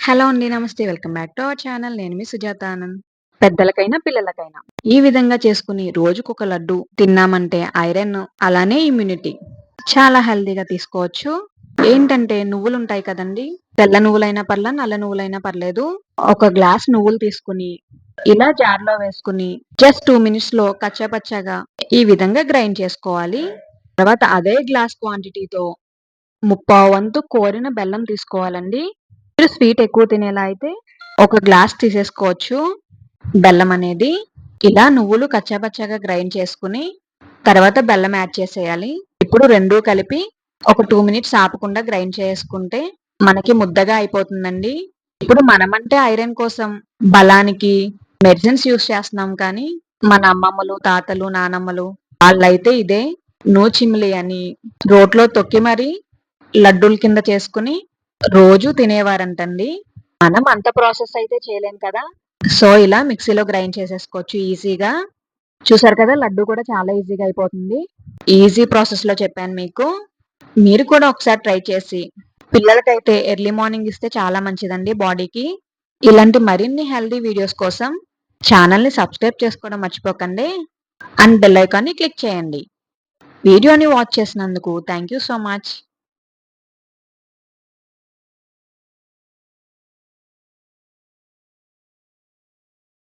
Hello అండి. నమస్తే. Welcome back to our channel. నేను మీ సుజాత ఆనంద్. పెద్దలకైనా, పిల్లలకైనా ఈ విధంగా చేసుకొని రోజుకొక లడ్డు తిన్నామంటే ఐరన్, అలానే ఇమ్యూనిటీ చాలా హెల్తీగా తీసుకోవచ్చు. ఏంటంటే నువ్వులుంటాయి కదండీ! తెల్ల నువ్వులైనా పర్లా, నల్ల నువ్వులైనా పర్లేదు. ఒక గ్లాస్ నువ్వులు తీసుకొని, ఇలా జార్‌లో వేసుకొని జస్ట్ 2 మినిట్స్‌లో కచ్చా పచ్చాగా ఈ విధంగా గ్రైండ్ చేసుకోవాలి. తర్వాత అదే గ్లాస్ క్వాంటిటీతో ముప్పావు వంతు కోరిన బెల్లం తీసుకోవాలండి. మీరు స్వీట్ ఎక్కువ తినేలా అయితే ఒక గ్లాస్ తీసేసుకోవచ్చు బెల్లం అనేది. ఇలా నువ్వులు కచ్చాపచ్చాగా గ్రైండ్ చేసుకుని, తర్వాత బెల్లం యాడ్ చేసేయాలి. ఇప్పుడు రెండూ కలిపి ఒక 2 మినిట్స్ ఆపకుండా గ్రైండ్ చేసుకుంటే మనకి ముద్దగా అయిపోతుందండి. ఇప్పుడు మనమంటే ఐరన్ కోసం, బలానికి మెడిసిన్స్ యూజ్ చేస్తున్నాం కానీ, మన అమ్మమ్మలు, తాతలు, నానమ్మలు వాళ్ళైతే ఇదే నూచిమిలి అని రోట్లో తొక్కి మరీ లడ్డూల కింద చేసుకొని రోజు తినేవారంటండి. మనం అంత ప్రాసెస్ అయితే చేయలేం కదా! సో, ఇలా మిక్సీలో గ్రైండ్ చేసేసుకోవచ్చు ఈజీగా. చూసారు కదా! లడ్డూ కూడా చాలా ఈజీగా అయిపోతుంది. ఈజీ ప్రాసెస్‌లో చెప్పాను మీకు. మీరు కూడా ఒకసారి ట్రై చేసి పిల్లలకైతే ఎర్లీ మార్నింగ్ ఇస్తే చాలా మంచిదండి బాడీకి. ఇలాంటి మరిన్ని హెల్తీ వీడియోస్ కోసం ఛానెల్‌ని సబ్స్క్రైబ్ చేసుకోవడం మర్చిపోకండి. అండ్ బెల్ ఐకాన్‌ని క్లిక్ చేయండి. వీడియోని వాచ్ చేసినందుకు థాంక్ యూ సో మచ్.